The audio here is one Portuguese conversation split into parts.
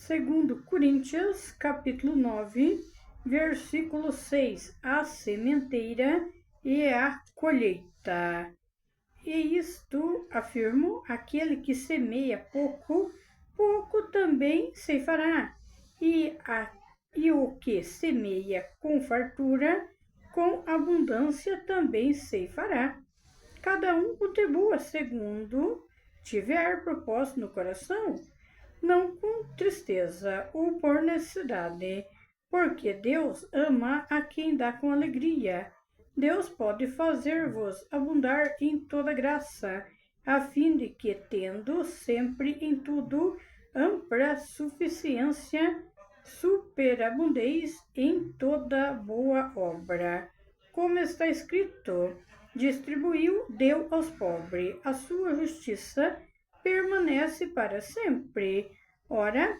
Segundo Coríntios, capítulo 9, versículo 6, a sementeira e a colheita. E isto afirmo, aquele que semeia pouco, pouco também ceifará, e o que semeia com fartura, com abundância também ceifará. Cada um contribua segundo tiver propósito no coração, não com tristeza ou por necessidade, porque Deus ama a quem dá com alegria. Deus pode fazer-vos abundar em toda graça, a fim de que, tendo sempre em tudo ampla suficiência, superabundeis em toda boa obra. Como está escrito, distribuiu, deu aos pobres, a sua justiça permanece para sempre. Ora,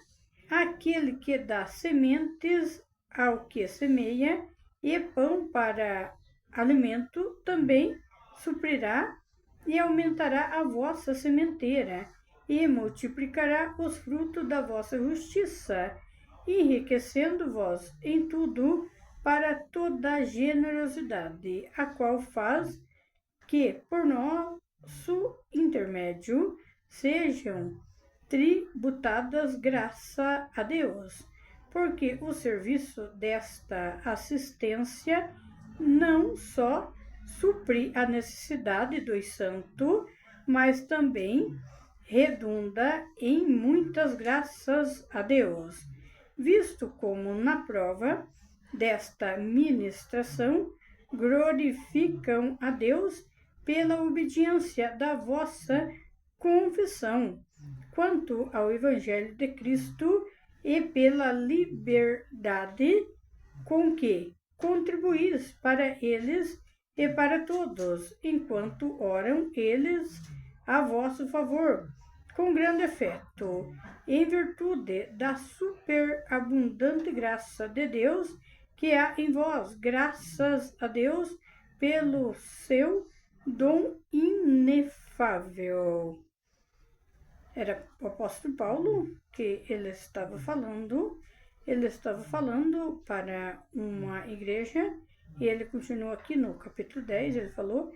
aquele que dá sementes ao que semeia e pão para alimento também suprirá e aumentará a vossa sementeira e multiplicará os frutos da vossa justiça, enriquecendo-vos em tudo para toda generosidade, a qual faz que, por nosso intermédio, sejam tributadas graça a Deus, porque o serviço desta assistência não só supre a necessidade dos santos, mas também redunda em muitas graças a Deus, visto como na prova desta ministração glorificam a Deus pela obediência da vossa confissão quanto ao Evangelho de Cristo e pela liberdade com que contribuís para eles e para todos, enquanto oram eles a vosso favor, com grande afeto, em virtude da superabundante graça de Deus que há em vós, graças a Deus pelo seu dom inefável. Era o apóstolo Paulo que ele estava falando para uma igreja, e ele continuou aqui no capítulo 10, ele falou: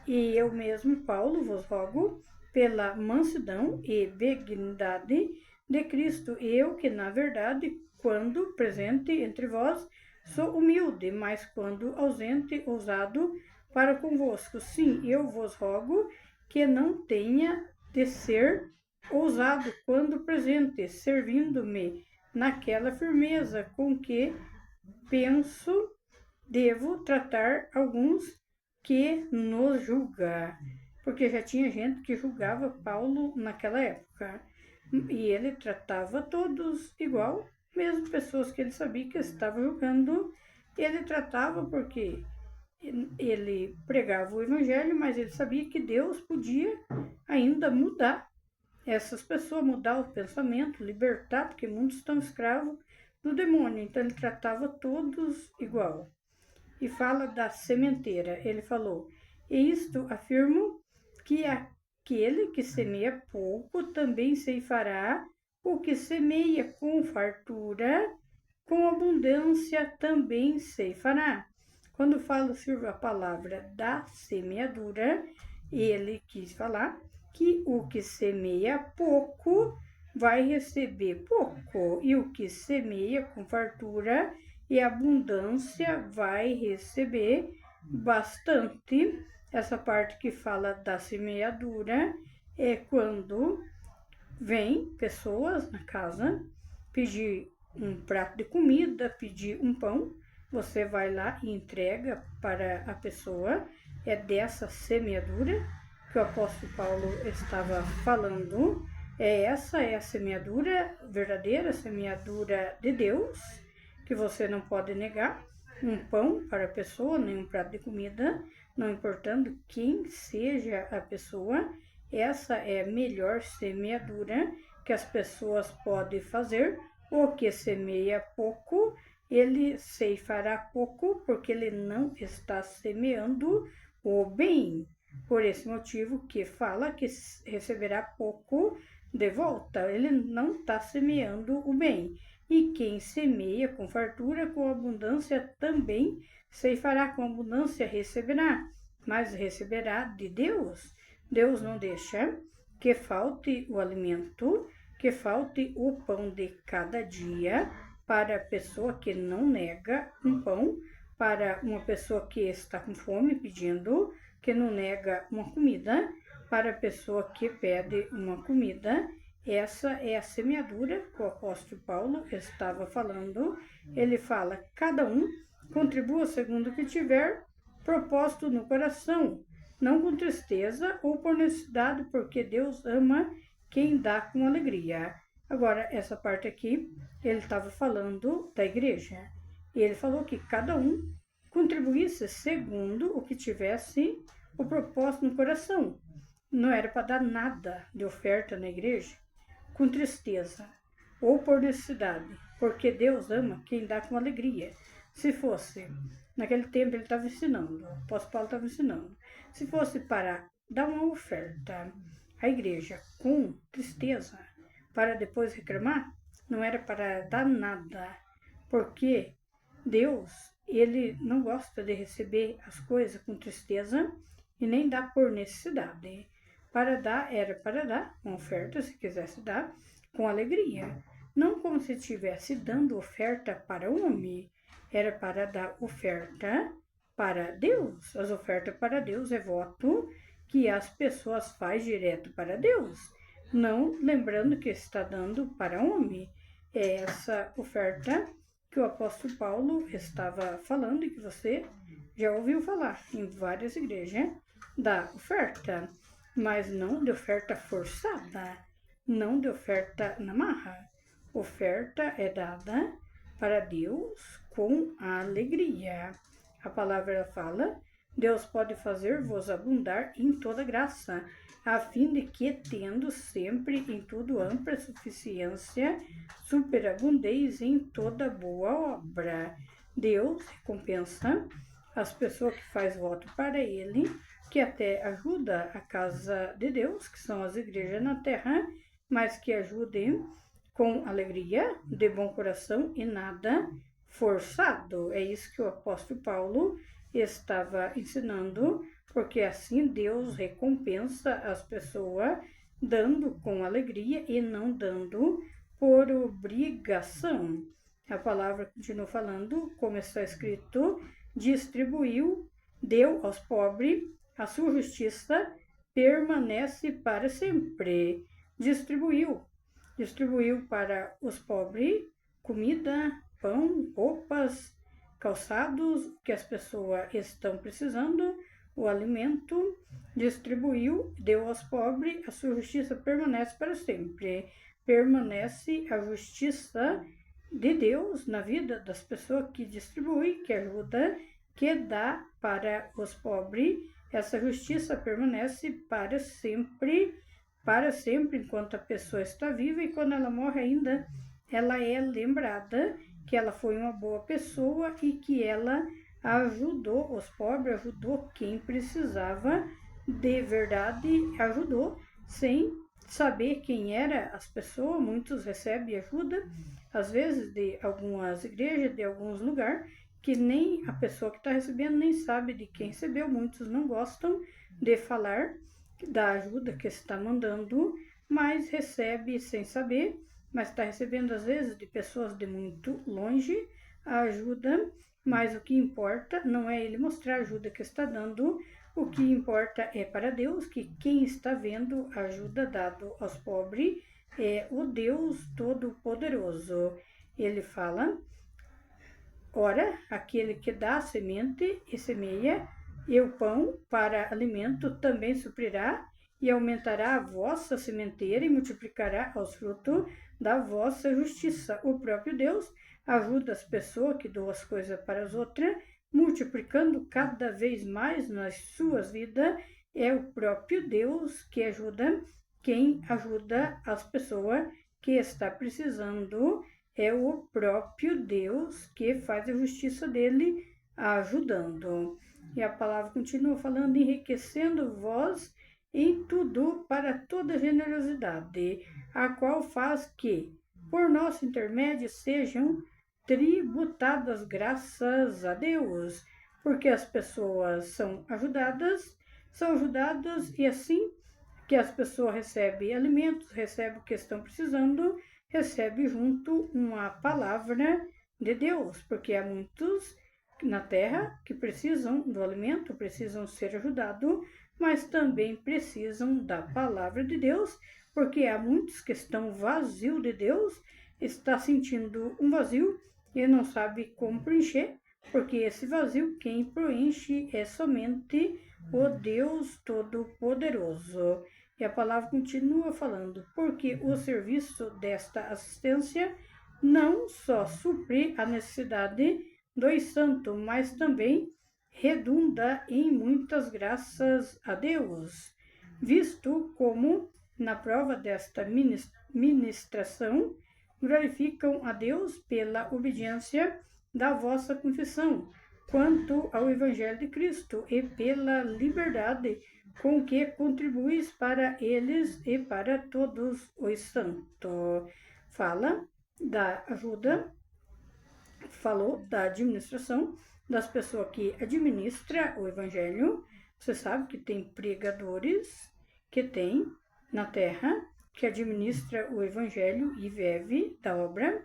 e eu mesmo, Paulo, vos rogo pela mansidão e benignidade de Cristo, eu que, na verdade, quando presente entre vós, sou humilde, mas quando ausente, ousado para convosco. Sim, eu vos rogo que não tenha de ser ousado quando presente, servindo-me naquela firmeza com que penso devo tratar alguns que nos julga, porque já tinha gente que julgava Paulo naquela época, e ele tratava todos igual, mesmo pessoas que ele sabia que estavam julgando, ele tratava porque ele pregava o evangelho, mas ele sabia que Deus podia ainda mudar essas pessoas, mudar o pensamento, libertar, porque muitos estão escravos do demônio, então ele tratava todos igual. E fala da sementeira, ele falou: e isto afirmo, que aquele que semeia pouco também ceifará, o que semeia com fartura, com abundância também ceifará. Quando fala a palavra da semeadura, ele quis falar que o que semeia pouco vai receber pouco, e o que semeia com fartura e abundância vai receber bastante. Essa parte que fala da semeadura é quando vem pessoas na casa pedir um prato de comida, pedir um pão, você vai lá e entrega para a pessoa. É dessa semeadura que o apóstolo Paulo estava falando. Essa é a semeadura verdadeira, a semeadura de Deus, que você não pode negar. Um pão para a pessoa, nem um prato de comida, não importando quem seja a pessoa. Essa é a melhor semeadura que as pessoas podem fazer. O que semeia pouco, ele ceifará pouco, porque ele não está semeando o bem. Por esse motivo que fala que receberá pouco, de volta. Ele não está semeando o bem. E quem semeia com fartura, com abundância também ceifará, com abundância receberá, mas receberá de Deus. Deus não deixa que falte o alimento, que falte o pão de cada dia para a pessoa que não nega um pão, para uma pessoa que está com fome pedindo, que não nega uma comida, para a pessoa que pede uma comida. Essa é a semeadura que o apóstolo Paulo estava falando. Ele fala, cada um contribua segundo o que tiver propósito no coração, não com tristeza ou por necessidade, porque Deus ama quem dá com alegria. Agora, essa parte aqui, ele estava falando da igreja. E ele falou que cada um contribuísse segundo o que tivesse o propósito no coração. Não era para dar nada de oferta na igreja com tristeza ou por necessidade, porque Deus ama quem dá com alegria. Se fosse, naquele tempo ele estava ensinando, o apóstolo Paulo estava ensinando, se fosse para dar uma oferta à igreja com tristeza, para depois reclamar, não era para dar nada, porque Deus, ele não gosta de receber as coisas com tristeza e nem dá por necessidade. Para dar, era para dar uma oferta, se quisesse dar, com alegria. Não como se estivesse dando oferta para o homem, era para dar oferta para Deus. As ofertas para Deus é voto que as pessoas fazem direto para Deus, não lembrando que está dando para o homem. É essa oferta que o apóstolo Paulo estava falando e que você já ouviu falar em várias igrejas, da oferta, mas não de oferta forçada, não de oferta na marra. Oferta é dada para Deus com alegria. A palavra fala, Deus pode fazer-vos abundar em toda graça, a fim de que, tendo sempre em tudo ampla suficiência, superabundeis em toda boa obra. Deus recompensa as pessoas que faz voto para Ele, que até ajuda a casa de Deus, que são as igrejas na terra, mas que ajudem com alegria, de bom coração e nada forçado. É isso que o apóstolo Paulo estava ensinando, porque assim Deus recompensa as pessoas dando com alegria e não dando por obrigação. A palavra continua falando, como está escrito, distribuiu, deu aos pobres, a sua justiça permanece para sempre. Distribuiu para os pobres comida, pão, roupas, calçados, que as pessoas estão precisando, o alimento, distribuiu, deu aos pobres, a sua justiça permanece para sempre. Permanece a justiça de Deus na vida das pessoas que distribui, que ajuda, que dá para os pobres. Essa justiça permanece para sempre, enquanto a pessoa está viva, e quando ela morre ainda, ela é lembrada que ela foi uma boa pessoa e que ela ajudou os pobres, ajudou quem precisava de verdade, ajudou sem saber quem era as pessoas. Muitos recebem ajuda, às vezes, de algumas igrejas, de alguns lugares, que nem a pessoa que está recebendo nem sabe de quem recebeu. Muitos não gostam de falar da ajuda que está mandando, mas recebe sem saber, mas está recebendo às vezes de pessoas de muito longe a ajuda, mas o que importa não é ele mostrar a ajuda que está dando, o que importa é para Deus, que quem está vendo a ajuda dada aos pobres é o Deus Todo-Poderoso. Ele fala, ora, aquele que dá a semente e semeia, e o pão para alimento também suprirá e aumentará a vossa sementeira e multiplicará os frutos da vossa justiça. O próprio Deus ajuda as pessoas que dão as coisas para as outras, multiplicando cada vez mais nas suas vidas. É o próprio Deus que ajuda quem ajuda as pessoas que está precisando. É o próprio Deus que faz a justiça dele ajudando. E a palavra continua falando, enriquecendo vós em tudo para toda generosidade, a qual faz que, por nosso intermédio, sejam tributadas graças a Deus, porque as pessoas são ajudadas e assim que as pessoas recebem alimentos, recebem o que estão precisando, recebe junto uma palavra de Deus, porque há muitos na terra que precisam do alimento, precisam ser ajudados, mas também precisam da palavra de Deus, porque há muitos que estão vazios de Deus, está sentindo um vazio e não sabe como preencher, porque esse vazio quem preenche é somente o Deus Todo-Poderoso. E a palavra continua falando, porque o serviço desta assistência não só supre a necessidade dos santos, mas também redunda em muitas graças a Deus, visto como, na prova desta ministração, glorificam a Deus pela obediência da vossa confissão, quanto ao Evangelho de Cristo, e pela liberdade com que contribuis para eles e para todos os santos. Fala da ajuda, falou da administração das pessoas que administram o Evangelho. Você sabe que tem pregadores que tem na terra que administra o Evangelho e vive da obra.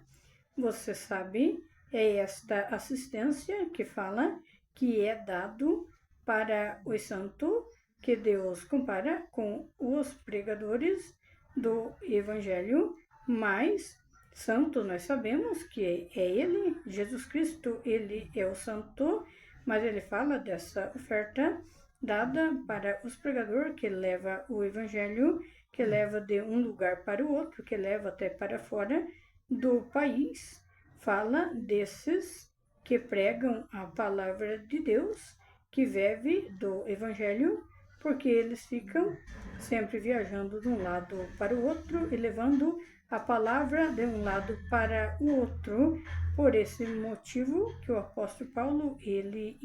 Você sabe, é esta assistência que fala que é dado para os santos, que Deus compara com os pregadores do Evangelho, mas santo nós sabemos que é Ele, Jesus Cristo, Ele é o santo, mas ele fala dessa oferta dada para os pregadores que leva o Evangelho, que leva de um lugar para o outro, que leva até para fora do país. Fala desses que pregam a palavra de Deus, que vive do Evangelho, porque eles ficam sempre viajando de um lado para o outro e levando a palavra de um lado para o outro. Por esse motivo que o apóstolo Paulo ele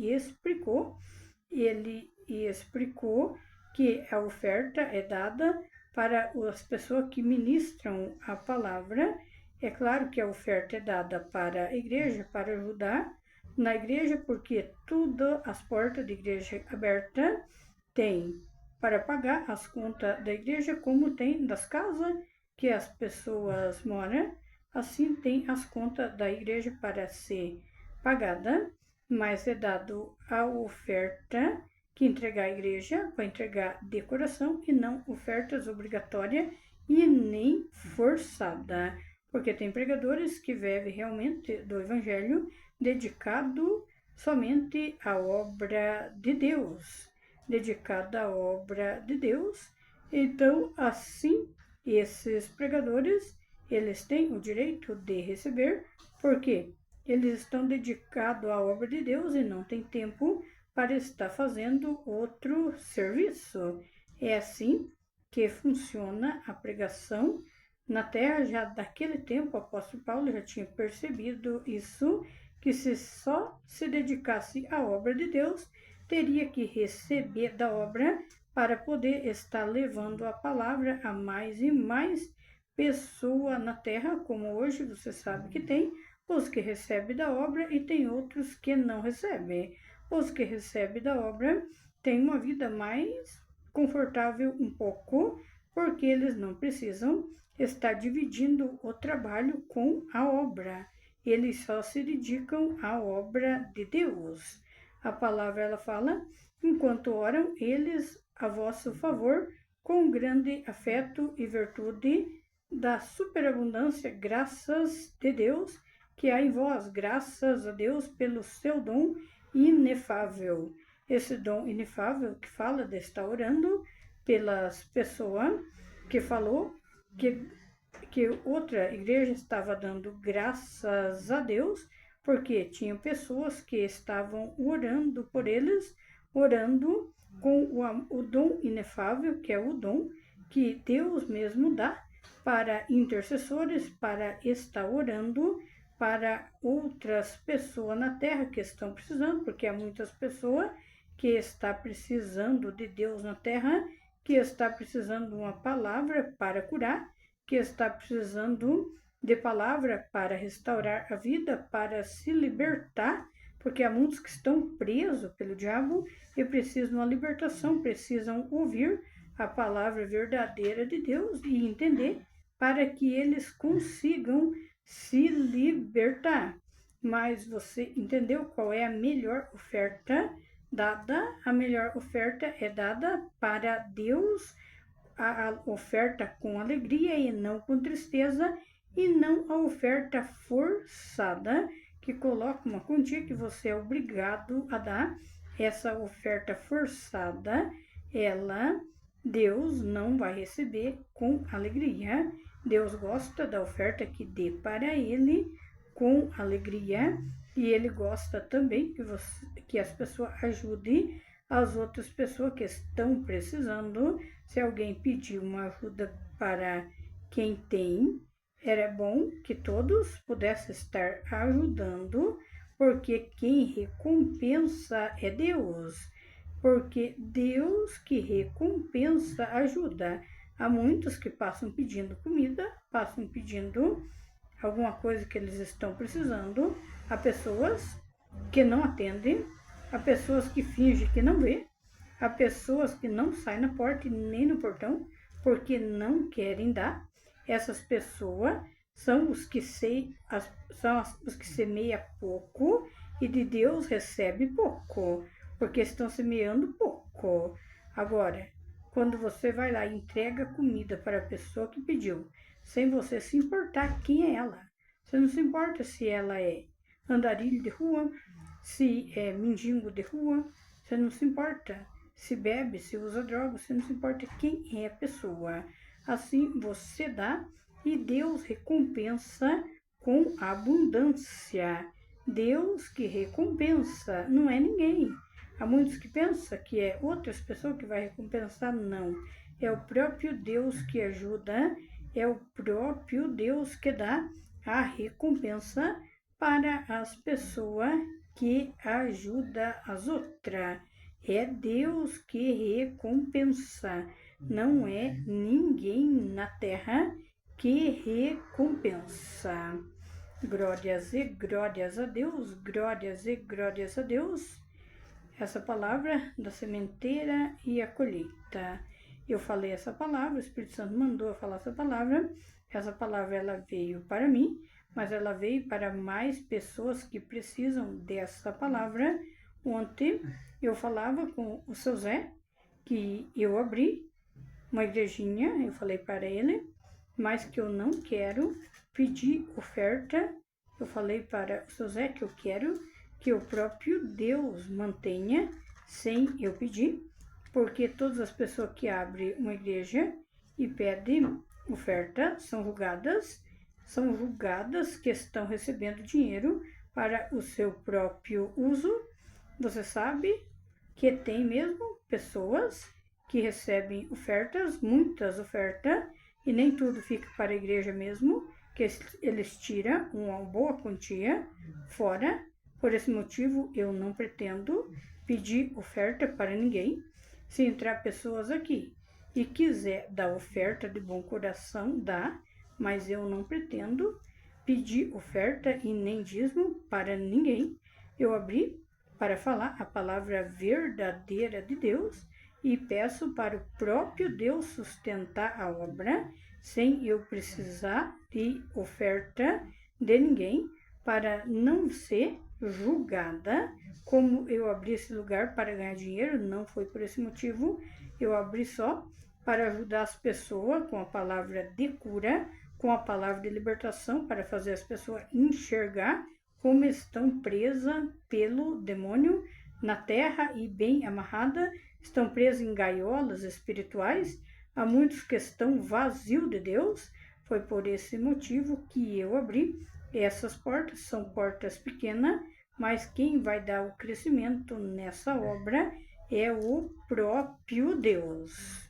explicou que a oferta é dada para as pessoas que ministram a palavra. É claro que a oferta é dada para a igreja, para ajudar na igreja, porque todas as portas da igreja abertas tem para pagar as contas da igreja, como tem das casas que as pessoas moram, assim tem as contas da igreja para ser pagada, mas é dado a oferta que entregar a igreja para entregar de coração e não ofertas obrigatórias e nem forçada, porque tem pregadores que vivem realmente do evangelho dedicado somente à obra de Deus, dedicada à obra de Deus. Então, assim, esses pregadores, eles têm o direito de receber, porque eles estão dedicados à obra de Deus e não tem tempo para estar fazendo outro serviço. É assim que funciona a pregação na terra. Já daquele tempo, o apóstolo Paulo já tinha percebido isso, que se só se dedicasse à obra de Deus, teria que receber da obra para poder estar levando a palavra a mais e mais pessoas na terra, como hoje você sabe que tem os que recebem da obra e tem outros que não recebem. Os que recebem da obra têm uma vida mais confortável um pouco, porque eles não precisam estar dividindo o trabalho com a obra. Eles só se dedicam à obra de Deus. A palavra ela fala, enquanto oram eles a vosso favor, com grande afeto e virtude da superabundância, graças de Deus, que há em vós, graças a Deus pelo seu dom inefável. Esse dom inefável que fala de estar orando pelas pessoas, que falou que outra igreja estava dando graças a Deus, porque tinham pessoas que estavam orando por eles, orando com o dom inefável, que é o dom que Deus mesmo dá para intercessores, para estar orando para outras pessoas na terra que estão precisando, porque há muitas pessoas que estão precisando de Deus na terra que está precisando de uma palavra para curar, que está precisando de palavra para restaurar a vida, para se libertar, porque há muitos que estão presos pelo diabo e precisam de uma libertação, precisam ouvir a palavra verdadeira de Deus e entender para que eles consigam se libertar. Mas você entendeu qual é a melhor oferta dada? A melhor oferta é dada para Deus, a oferta com alegria e não com tristeza, e não a oferta forçada, que coloca uma quantia que você é obrigado a dar. Essa oferta forçada, Deus não vai receber com alegria. Deus gosta da oferta que dê para Ele com alegria, e Ele gosta também que as pessoas ajudem as outras pessoas que estão precisando. Se alguém pedir uma ajuda para quem tem, era bom que todos pudessem estar ajudando, porque quem recompensa é Deus. Porque Deus que recompensa ajuda. Há muitos que passam pedindo comida, passam pedindo alguma coisa que eles estão precisando. Há pessoas que não atendem, há pessoas que fingem que não vê, há pessoas que não saem na porta e nem no portão porque não querem dar. Essas pessoas são os que semeiam pouco e de Deus recebe pouco, porque estão semeando pouco. Agora, quando você vai lá e entrega comida para a pessoa que pediu, sem você se importar quem é ela, você não se importa se ela é andarilho de rua, se é mendigo de rua, você não se importa se bebe, se usa droga, você não se importa quem é a pessoa. Assim você dá e Deus recompensa com abundância. Deus que recompensa, não é ninguém. Há muitos que pensam que é outras pessoas que vai recompensar, não. É o próprio Deus que ajuda, é o próprio Deus que dá a recompensa para as pessoas que ajudam as outras. É Deus que recompensa, não é ninguém na terra que recompensa. Glórias e glórias a Deus, glórias e glórias a Deus. Essa palavra da sementeira e a colheita. Eu falei essa palavra, o Espírito Santo mandou eu falar essa palavra. Essa palavra ela veio para mim, mas ela veio para mais pessoas que precisam dessa palavra. Ontem eu falava com o seu Zé, que eu abri uma igrejinha, eu falei para ele, mas que eu não quero pedir oferta. Eu falei para o seu Zé que eu quero que o próprio Deus mantenha sem eu pedir, porque todas as pessoas que abrem uma igreja e pedem oferta são julgadas que estão recebendo dinheiro para o seu próprio uso. Você sabe que tem mesmo pessoas que recebem ofertas, muitas ofertas, e nem tudo fica para a igreja mesmo, que eles tiram uma boa quantia fora. Por esse motivo, eu não pretendo pedir oferta para ninguém. Se entrar pessoas aqui e quiser dar oferta de bom coração, dá, mas eu não pretendo pedir oferta e nem dízimo para ninguém. Eu abri para falar a palavra verdadeira de Deus e peço para o próprio Deus sustentar a obra, sem eu precisar de oferta de ninguém, para não ser julgada. Como eu abri esse lugar para ganhar dinheiro, não foi por esse motivo. Eu abri só para ajudar as pessoas com a palavra de cura, com a palavra de libertação, para fazer as pessoas enxergar como estão presas pelo demônio na terra e bem amarradas, estão presas em gaiolas espirituais. Há muitos que estão vazios de Deus. Foi por esse motivo que eu abri essas portas. São portas pequenas, mas quem vai dar o crescimento nessa obra é o próprio Deus.